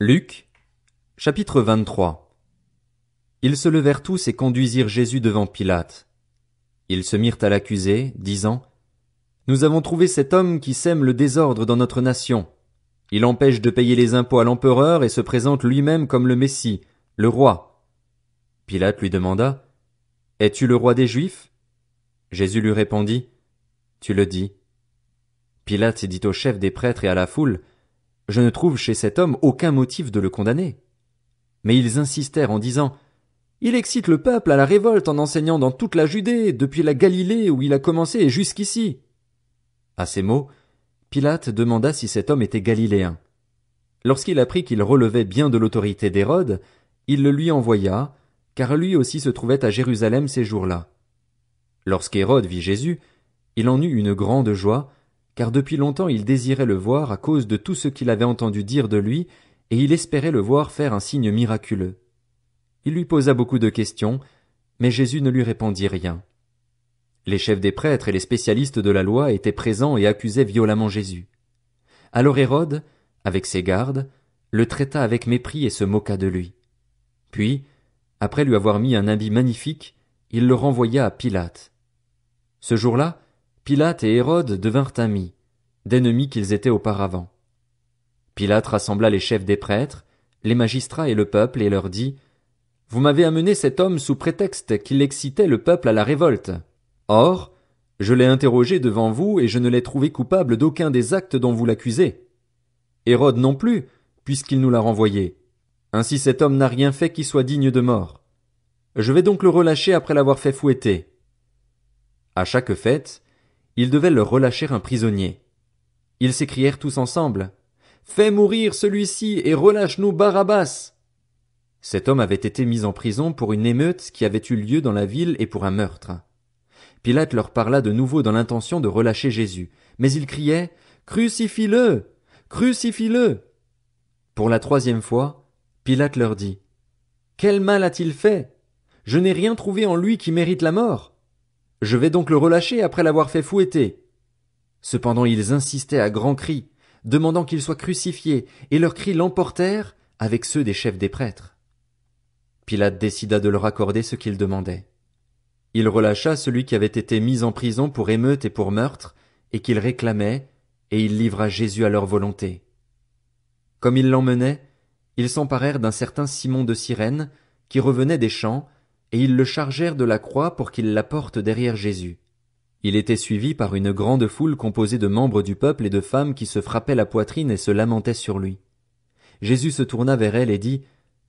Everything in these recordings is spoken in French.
Luc, chapitre 23. Ils se levèrent tous et conduisirent Jésus devant Pilate. Ils se mirent à l'accuser, disant: Nous avons trouvé cet homme qui sème le désordre dans notre nation. Il empêche de payer les impôts à l'empereur et se présente lui-même comme le Messie, le roi. Pilate lui demanda: Es-tu le roi des Juifs? Jésus lui répondit: Tu le dis. Pilate dit aux chefs des prêtres et à la foule: Je ne trouve chez cet homme aucun motif de le condamner. Mais ils insistèrent en disant: Il excite le peuple à la révolte en enseignant dans toute la Judée, depuis la Galilée où il a commencé et jusqu'ici. À ces mots, Pilate demanda si cet homme était galiléen. Lorsqu'il apprit qu'il relevait bien de l'autorité d'Hérode, il le lui envoya, car lui aussi se trouvait à Jérusalem ces jours-là. Lorsqu'Hérode vit Jésus, il en eut une grande joie, car depuis longtemps il désirait le voir à cause de tout ce qu'il avait entendu dire de lui, et il espérait le voir faire un signe miraculeux. Il lui posa beaucoup de questions, mais Jésus ne lui répondit rien. Les chefs des prêtres et les spécialistes de la loi étaient présents et accusaient violemment Jésus. Alors Hérode, avec ses gardes, le traita avec mépris et se moqua de lui. Puis, après lui avoir mis un habit magnifique, il le renvoya à Pilate. Ce jour-là, Pilate et Hérode devinrent amis, d'ennemis qu'ils étaient auparavant. Pilate rassembla les chefs des prêtres, les magistrats et le peuple, et leur dit: Vous m'avez amené cet homme sous prétexte qu'il excitait le peuple à la révolte. Or, je l'ai interrogé devant vous et je ne l'ai trouvé coupable d'aucun des actes dont vous l'accusez. Hérode non plus, puisqu'il nous l'a renvoyé. Ainsi cet homme n'a rien fait qui soit digne de mort. Je vais donc le relâcher après l'avoir fait fouetter. À chaque fête, ils devaient leur relâcher un prisonnier. Ils s'écrièrent tous ensemble: Fais mourir celui-ci et relâche-nous Barabbas. Cet homme avait été mis en prison pour une émeute qui avait eu lieu dans la ville et pour un meurtre. Pilate leur parla de nouveau dans l'intention de relâcher Jésus, mais ils criaient: Crucifie-le! Crucifie-le! Pour la 3e fois, Pilate leur dit: Quel mal a-t-il fait? Je n'ai rien trouvé en lui qui mérite la mort. Je vais donc le relâcher après l'avoir fait fouetter. Cependant ils insistaient à grands cris, demandant qu'il soit crucifié, et leurs cris l'emportèrent avec ceux des chefs des prêtres. Pilate décida de leur accorder ce qu'ils demandaient. Il relâcha celui qui avait été mis en prison pour émeute et pour meurtre, et qu'ils réclamaient, et il livra Jésus à leur volonté. Comme ils l'emmenaient, ils s'emparèrent d'un certain Simon de Cyrène, qui revenait des champs, et ils le chargèrent de la croix pour qu'il la porte derrière Jésus. Il était suivi par une grande foule composée de membres du peuple et de femmes qui se frappaient la poitrine et se lamentaient sur lui. Jésus se tourna vers elles et dit: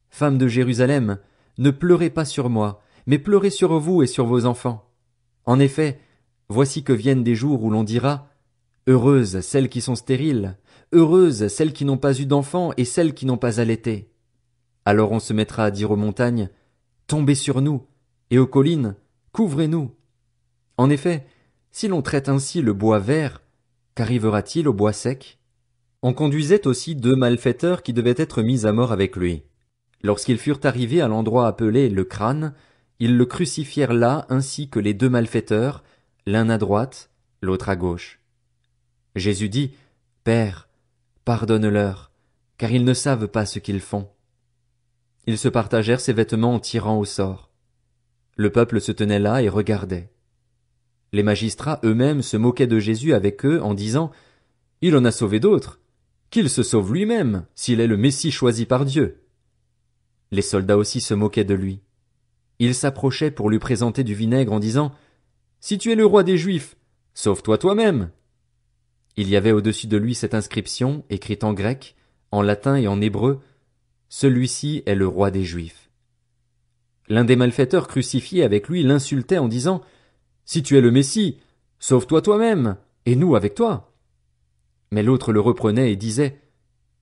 Femmes de Jérusalem, ne pleurez pas sur moi, mais pleurez sur vous et sur vos enfants. En effet, voici que viennent des jours où l'on dira: Heureuses celles qui sont stériles, heureuses celles qui n'ont pas eu d'enfants et celles qui n'ont pas allaité. Alors on se mettra à dire aux montagnes: Tombez sur nous, et aux collines: Couvrez-nous. En effet, si l'on traite ainsi le bois vert, qu'arrivera-t-il au bois sec? On conduisait aussi 2 malfaiteurs qui devaient être mis à mort avec lui. Lorsqu'ils furent arrivés à l'endroit appelé le crâne, ils le crucifièrent là ainsi que les 2 malfaiteurs, l'un à droite, l'autre à gauche. Jésus dit: Père, pardonne-leur, car ils ne savent pas ce qu'ils font. Ils se partagèrent ses vêtements en tirant au sort. Le peuple se tenait là et regardait. Les magistrats eux-mêmes se moquaient de Jésus avec eux en disant: Il en a sauvé d'autres. Qu'il se sauve lui-même, s'il est le Messie choisi par Dieu. Les soldats aussi se moquaient de lui. Ils s'approchaient pour lui présenter du vinaigre en disant: Si tu es le roi des Juifs, sauve-toi toi-même. Il y avait au-dessus de lui cette inscription, écrite en grec, en latin et en hébreu: Celui-ci est le roi des Juifs. L'un des malfaiteurs crucifiés avec lui l'insultait en disant: Si tu es le Messie, sauve-toi toi-même, et nous avec toi. Mais l'autre le reprenait et disait: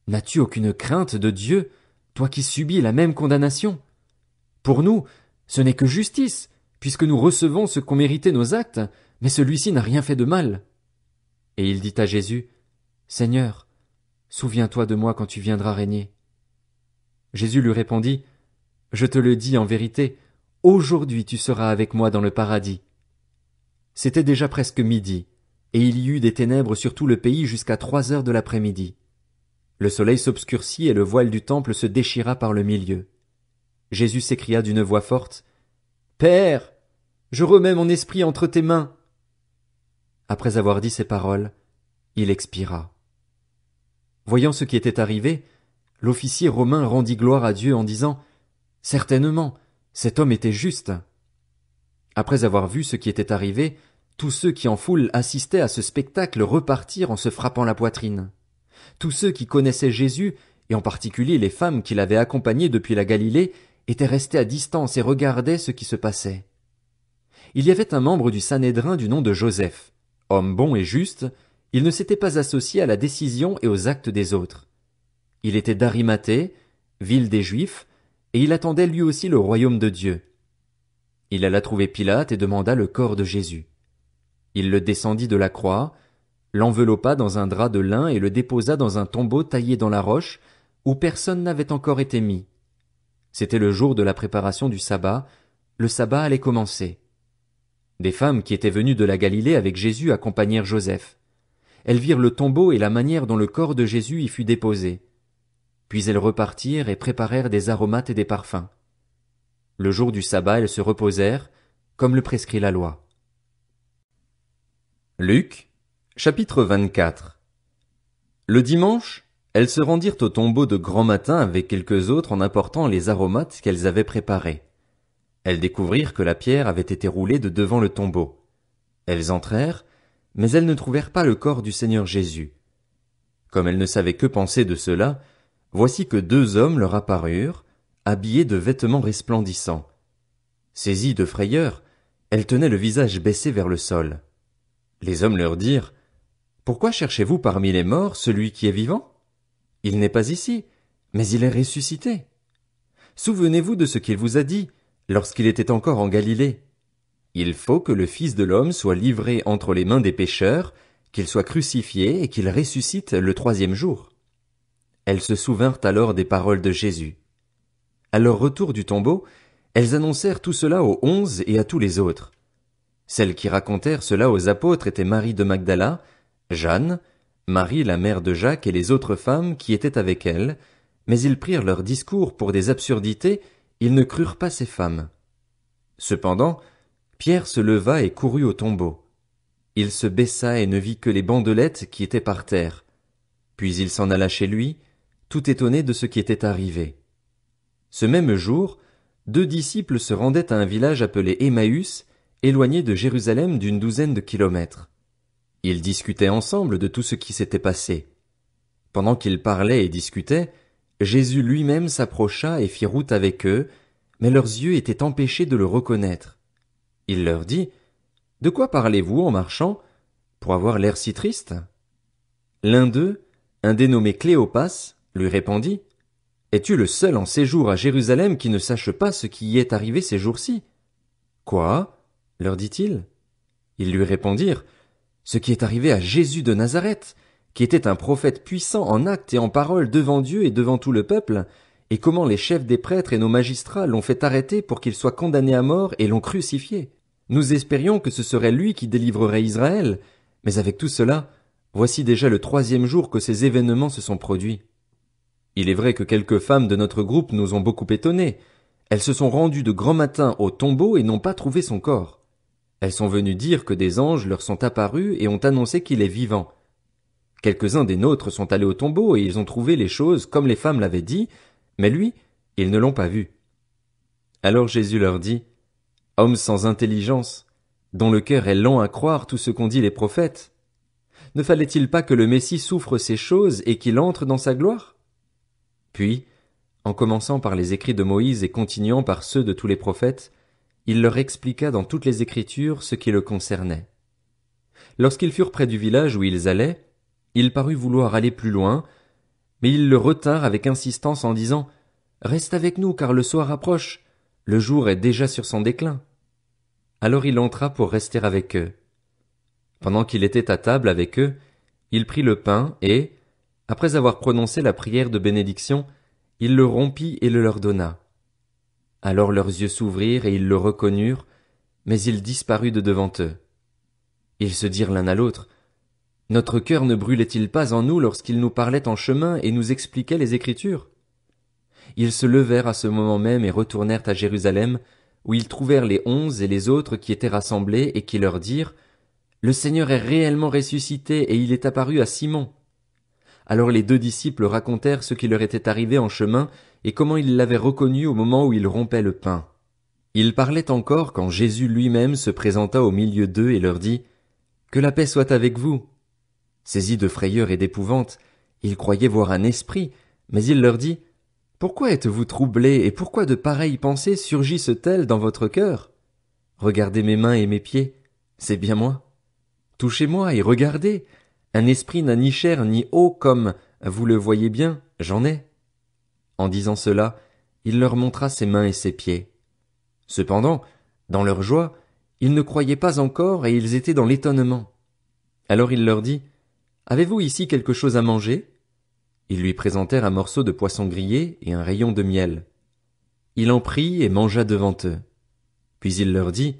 N'as-tu aucune crainte de Dieu, toi qui subis la même condamnation? Pour nous, ce n'est que justice, puisque nous recevons ce qu'ont mérité nos actes, mais celui-ci n'a rien fait de mal. Et il dit à Jésus: Seigneur, souviens-toi de moi quand tu viendras régner. Jésus lui répondit: Je te le dis en vérité, aujourd'hui tu seras avec moi dans le paradis. C'était déjà presque midi, et il y eut des ténèbres sur tout le pays jusqu'à 3 heures de l'après-midi. Le soleil s'obscurcit et le voile du temple se déchira par le milieu. Jésus s'écria d'une voix forte, « Père, je remets mon esprit entre tes mains. » Après avoir dit ces paroles, il expira. Voyant ce qui était arrivé, l'officier romain rendit gloire à Dieu en disant, « Certainement, cet homme était juste. » Après avoir vu ce qui était arrivé, tous ceux qui en foule assistaient à ce spectacle repartirent en se frappant la poitrine. Tous ceux qui connaissaient Jésus, et en particulier les femmes qui l'avaient accompagné depuis la Galilée, étaient restés à distance et regardaient ce qui se passait. Il y avait un membre du Sanhédrin du nom de Joseph. Homme bon et juste, il ne s'était pas associé à la décision et aux actes des autres. Il était d'Arimathée, ville des Juifs, et il attendait lui aussi le royaume de Dieu. Il alla trouver Pilate et demanda le corps de Jésus. Il le descendit de la croix, l'enveloppa dans un drap de lin et le déposa dans un tombeau taillé dans la roche, où personne n'avait encore été mis. C'était le jour de la préparation du sabbat, le sabbat allait commencer. Des femmes qui étaient venues de la Galilée avec Jésus accompagnèrent Joseph. Elles virent le tombeau et la manière dont le corps de Jésus y fut déposé. Puis elles repartirent et préparèrent des aromates et des parfums. Le jour du sabbat, elles se reposèrent, comme le prescrit la loi. Luc, chapitre 24. Le dimanche, elles se rendirent au tombeau de grand matin avec quelques autres en apportant les aromates qu'elles avaient préparés. Elles découvrirent que la pierre avait été roulée de devant le tombeau. Elles entrèrent, mais elles ne trouvèrent pas le corps du Seigneur Jésus. Comme elles ne savaient que penser de cela, voici que 2 hommes leur apparurent, habillés de vêtements resplendissants. Saisies de frayeur, elles tenaient le visage baissé vers le sol. Les hommes leur dirent, « Pourquoi cherchez-vous parmi les morts celui qui est vivant? Il n'est pas ici, mais il est ressuscité. Souvenez-vous de ce qu'il vous a dit, lorsqu'il était encore en Galilée. Il faut que le Fils de l'homme soit livré entre les mains des pécheurs, qu'il soit crucifié et qu'il ressuscite le 3e jour. » Elles se souvinrent alors des paroles de Jésus. À leur retour du tombeau, elles annoncèrent tout cela aux 11 et à tous les autres. Celles qui racontèrent cela aux apôtres étaient Marie de Magdala, Jeanne, Marie la mère de Jacques et les autres femmes qui étaient avec elles, mais ils prirent leur discours pour des absurdités, ils ne crurent pas ces femmes. Cependant, Pierre se leva et courut au tombeau. Il se baissa et ne vit que les bandelettes qui étaient par terre. Puis il s'en alla chez lui, tout étonné de ce qui était arrivé. Ce même jour, 2 disciples se rendaient à un village appelé Emmaüs, éloigné de Jérusalem d'une 12aine de kilomètres. Ils discutaient ensemble de tout ce qui s'était passé. Pendant qu'ils parlaient et discutaient, Jésus lui-même s'approcha et fit route avec eux, mais leurs yeux étaient empêchés de le reconnaître. Il leur dit, « De quoi parlez-vous en marchant, pour avoir l'air si triste ?» L'un d'eux, un dénommé Cléopas, lui répondit, « Es-tu le seul en séjour à Jérusalem qui ne sache pas ce qui y est arrivé ces jours-ci? » Quoi? Leur dit-il. Ils lui répondirent, « Ce qui est arrivé à Jésus de Nazareth, qui était un prophète puissant en actes et en paroles devant Dieu et devant tout le peuple, et comment les chefs des prêtres et nos magistrats l'ont fait arrêter pour qu'il soit condamné à mort et l'ont crucifié. Nous espérions que ce serait lui qui délivrerait Israël, mais avec tout cela, voici déjà le 3e jour que ces événements se sont produits. Il est vrai que quelques femmes de notre groupe nous ont beaucoup étonnés. Elles se sont rendues de grand matin au tombeau et n'ont pas trouvé son corps. Elles sont venues dire que des anges leur sont apparus et ont annoncé qu'il est vivant. Quelques-uns des nôtres sont allés au tombeau et ils ont trouvé les choses comme les femmes l'avaient dit, mais lui, ils ne l'ont pas vu. » Alors Jésus leur dit, « Hommes sans intelligence, dont le cœur est lent à croire tout ce qu'ont dit les prophètes, ne fallait-il pas que le Messie souffre ces choses et qu'il entre dans sa gloire? » Puis, en commençant par les écrits de Moïse et continuant par ceux de tous les prophètes, il leur expliqua dans toutes les Écritures ce qui le concernait. Lorsqu'ils furent près du village où ils allaient, il parut vouloir aller plus loin, mais ils le retinrent avec insistance en disant « Reste avec nous, car le soir approche, le jour est déjà sur son déclin. » Alors il entra pour rester avec eux. Pendant qu'il était à table avec eux, il prit le pain et, après avoir prononcé la prière de bénédiction, il le rompit et le leur donna. Alors leurs yeux s'ouvrirent et ils le reconnurent, mais il disparut de devant eux. Ils se dirent l'un à l'autre, Notre cœur ne brûlait-il pas en nous lorsqu'il nous parlait en chemin et nous expliquait les Écritures? Ils se levèrent à ce moment même et retournèrent à Jérusalem, où ils trouvèrent les 11 et les autres qui étaient rassemblés et qui leur dirent: Le Seigneur est réellement ressuscité et il est apparu à Simon. Alors les 2 disciples racontèrent ce qui leur était arrivé en chemin et comment ils l'avaient reconnu au moment où il rompait le pain. Ils parlaient encore quand Jésus lui-même se présenta au milieu d'eux et leur dit: Que la paix soit avec vous. Saisis de frayeur et d'épouvante, ils croyaient voir un esprit, mais il leur dit: Pourquoi êtes-vous troublés et pourquoi de pareilles pensées surgissent-elles dans votre cœur? Regardez mes mains et mes pieds, c'est bien moi. Touchez-moi et regardez. Un esprit n'a ni chair ni eau comme, vous le voyez bien, j'en ai. En disant cela, il leur montra ses mains et ses pieds. Cependant, dans leur joie, ils ne croyaient pas encore et ils étaient dans l'étonnement. Alors il leur dit: Avez-vous ici quelque chose à manger? Ils lui présentèrent un morceau de poisson grillé et un rayon de miel. Il en prit et mangea devant eux. Puis il leur dit: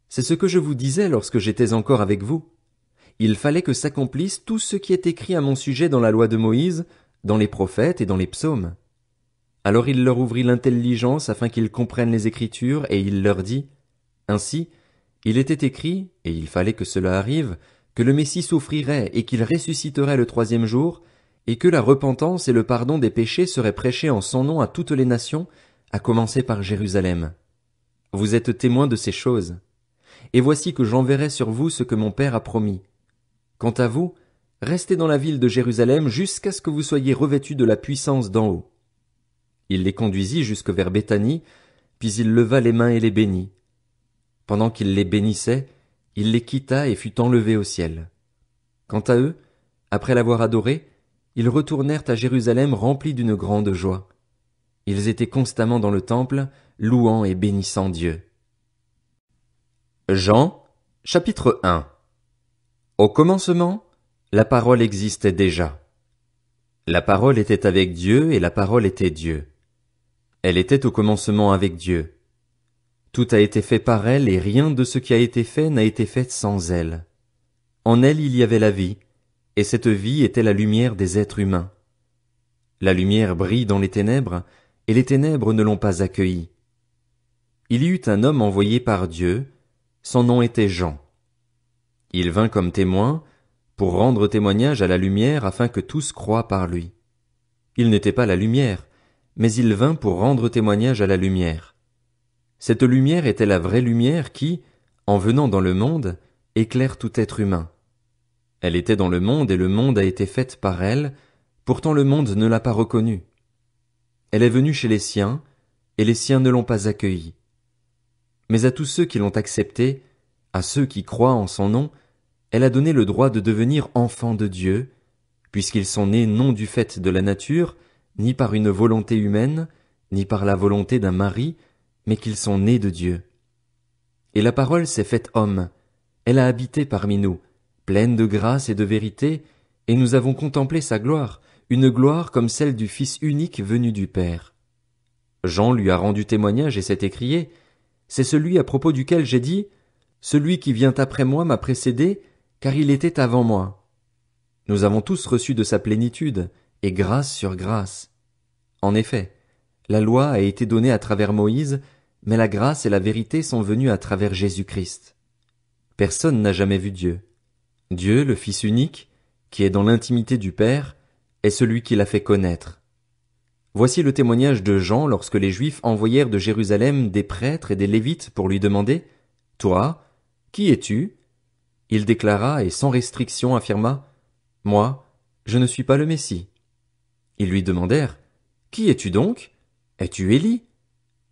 C'est ce que je vous disais lorsque j'étais encore avec vous. Il fallait que s'accomplisse tout ce qui est écrit à mon sujet dans la loi de Moïse, dans les prophètes et dans les psaumes. Alors il leur ouvrit l'intelligence afin qu'ils comprennent les Écritures, et il leur dit: Ainsi, il était écrit, et il fallait que cela arrive, que le Messie souffrirait et qu'il ressusciterait le 3e jour, et que la repentance et le pardon des péchés seraient prêchés en son nom à toutes les nations, à commencer par Jérusalem. Vous êtes témoins de ces choses. Et voici que j'enverrai sur vous ce que mon Père a promis. Quant à vous, restez dans la ville de Jérusalem jusqu'à ce que vous soyez revêtus de la puissance d'en haut. Il les conduisit jusque vers Béthanie, puis il leva les mains et les bénit. Pendant qu'il les bénissait, il les quitta et fut enlevé au ciel. Quant à eux, après l'avoir adoré, ils retournèrent à Jérusalem remplis d'une grande joie. Ils étaient constamment dans le temple, louant et bénissant Dieu. Jean, chapitre 1. Au commencement, la parole existait déjà. La parole était avec Dieu et la parole était Dieu. Elle était au commencement avec Dieu. Tout a été fait par elle et rien de ce qui a été fait n'a été fait sans elle. En elle il y avait la vie, et cette vie était la lumière des êtres humains. La lumière brille dans les ténèbres, et les ténèbres ne l'ont pas accueillie. Il y eut un homme envoyé par Dieu, son nom était Jean. Il vint comme témoin, pour rendre témoignage à la lumière afin que tous croient par lui. Il n'était pas la lumière, mais il vint pour rendre témoignage à la lumière. Cette lumière était la vraie lumière qui, en venant dans le monde, éclaire tout être humain. Elle était dans le monde et le monde a été fait par elle, pourtant le monde ne l'a pas reconnue. Elle est venue chez les siens, et les siens ne l'ont pas accueillie. Mais à tous ceux qui l'ont acceptée, à ceux qui croient en son nom, elle a donné le droit de devenir enfants de Dieu, puisqu'ils sont nés non du fait de la nature, ni par une volonté humaine, ni par la volonté d'un mari, mais qu'ils sont nés de Dieu. Et la parole s'est faite homme, elle a habité parmi nous, pleine de grâce et de vérité, et nous avons contemplé sa gloire, une gloire comme celle du Fils unique venu du Père. Jean lui a rendu témoignage et s'est écrié: C'est celui à propos duquel j'ai dit: Celui qui vient après moi m'a précédé, car il était avant moi. Nous avons tous reçu de sa plénitude, et grâce sur grâce. En effet, la loi a été donnée à travers Moïse, mais la grâce et la vérité sont venues à travers Jésus-Christ. Personne n'a jamais vu Dieu. Dieu, le Fils unique, qui est dans l'intimité du Père, est celui qui l'a fait connaître. Voici le témoignage de Jean lorsque les Juifs envoyèrent de Jérusalem des prêtres et des Lévites pour lui demander: Toi, qui es-tu? Il déclara et sans restriction affirma: Moi, je ne suis pas le Messie. Ils lui demandèrent: Qui es-tu donc? Es-tu Élie?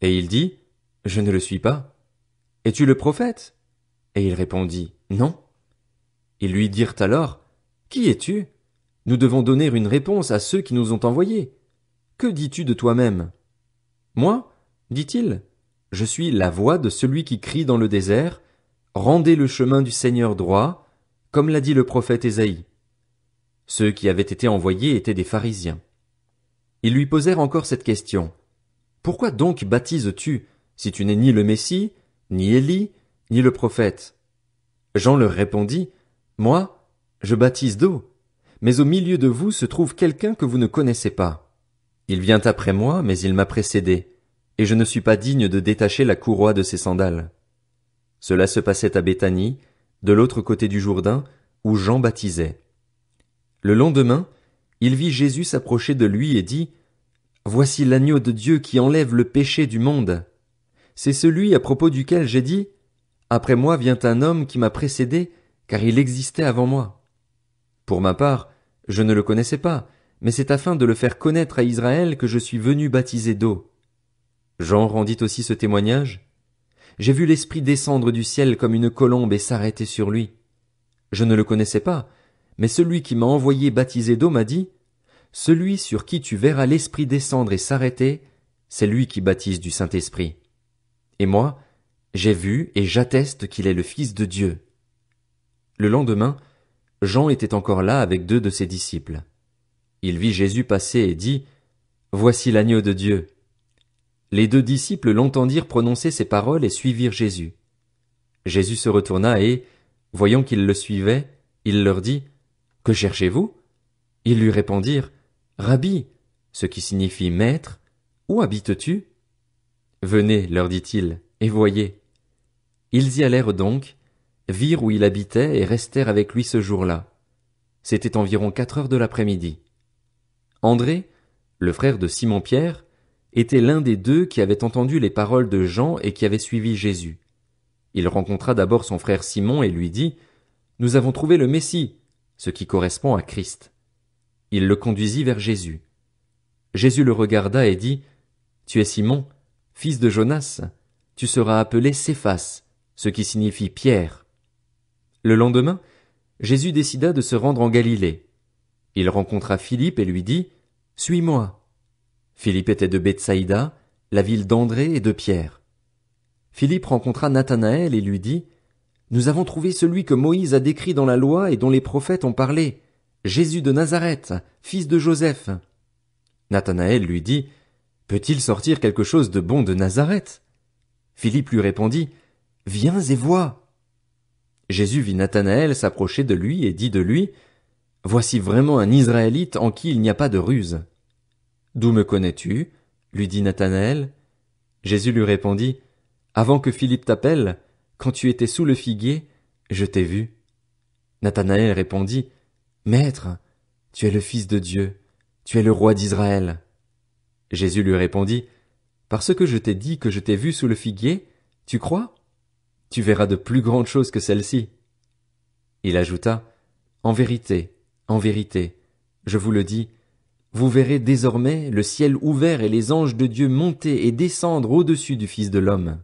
Et il dit: Je ne le suis pas. Es-tu le prophète? Et il répondit: Non. Ils lui dirent alors: Qui es-tu? Nous devons donner une réponse à ceux qui nous ont envoyés. Que dis-tu de toi-même? Moi, dit-il, je suis la voix de celui qui crie dans le désert: Rendez le chemin du Seigneur droit, comme l'a dit le prophète Ésaïe. Ceux qui avaient été envoyés étaient des pharisiens. Ils lui posèrent encore cette question: Pourquoi donc baptises-tu, si tu n'es ni le Messie, ni Élie, ni le prophète? Jean leur répondit: Moi, Je baptise d'eau, mais au milieu de vous se trouve quelqu'un que vous ne connaissez pas. Il vient après moi, mais il m'a précédé, et je ne suis pas digne de détacher la courroie de ses sandales. » Cela se passait à Béthanie, de l'autre côté du Jourdain, où Jean baptisait. Le lendemain, il vit Jésus s'approcher de lui et dit, « Voici l'agneau de Dieu qui enlève le péché du monde. C'est celui à propos duquel j'ai dit, « Après moi vient un homme qui m'a précédé, car il existait avant moi. » Pour ma part, je ne le connaissais pas, mais c'est afin de le faire connaître à Israël que je suis venu baptiser d'eau. Jean rendit aussi ce témoignage. J'ai vu l'Esprit descendre du ciel comme une colombe et s'arrêter sur lui. Je ne le connaissais pas, mais celui qui m'a envoyé baptiser d'eau m'a dit, « Celui sur qui tu verras l'Esprit descendre et s'arrêter, c'est lui qui baptise du Saint-Esprit. » Et moi, j'ai vu et j'atteste qu'il est le Fils de Dieu. Le lendemain, Jean était encore là avec 2 de ses disciples. Il vit Jésus passer et dit, « Voici l'agneau de Dieu. » Les 2 disciples l'entendirent prononcer ces paroles et suivirent Jésus. Jésus se retourna et, voyant qu'ils le suivaient, il leur dit, « Que cherchez-vous » Ils lui répondirent, « Rabbi, ce qui signifie maître, où habites-tu » Venez, leur dit-il, et voyez. Ils y allèrent donc, virent où il habitait et restèrent avec lui ce jour-là. C'était environ 4 heures de l'après-midi. André, le frère de Simon-Pierre, était l'un des 2 qui avaient entendu les paroles de Jean et qui avaient suivi Jésus. Il rencontra d'abord son frère Simon et lui dit, « Nous avons trouvé le Messie, ce qui correspond à Christ. » Il le conduisit vers Jésus. Jésus le regarda et dit, « Tu es Simon, fils de Jonas, tu seras appelé Céphas, ce qui signifie Pierre. » Le lendemain, Jésus décida de se rendre en Galilée. Il rencontra Philippe et lui dit, « Suis-moi. » Philippe était de Bethsaïda, la ville d'André et de Pierre. Philippe rencontra Nathanaël et lui dit, « Nous avons trouvé celui que Moïse a décrit dans la loi et dont les prophètes ont parlé, Jésus de Nazareth, fils de Joseph. » Nathanaël lui dit, « Peut-il sortir quelque chose de bon de Nazareth ?» Philippe lui répondit, « Viens et vois. » Jésus vit Nathanaël s'approcher de lui et dit de lui, « Voici vraiment un Israélite en qui il n'y a pas de ruse. » « D'où me connais-tu » lui dit Nathanaël. Jésus lui répondit, « Avant que Philippe t'appelle, quand tu étais sous le figuier, je t'ai vu. » Nathanaël répondit, « Maître, tu es le Fils de Dieu, tu es le roi d'Israël. » Jésus lui répondit, « Parce que je t'ai dit que je t'ai vu sous le figuier, tu crois? Tu verras de plus grandes choses que celles-ci. » Il ajouta, « En vérité, je vous le dis, vous verrez désormais le ciel ouvert et les anges de Dieu monter et descendre au-dessus du Fils de l'homme. »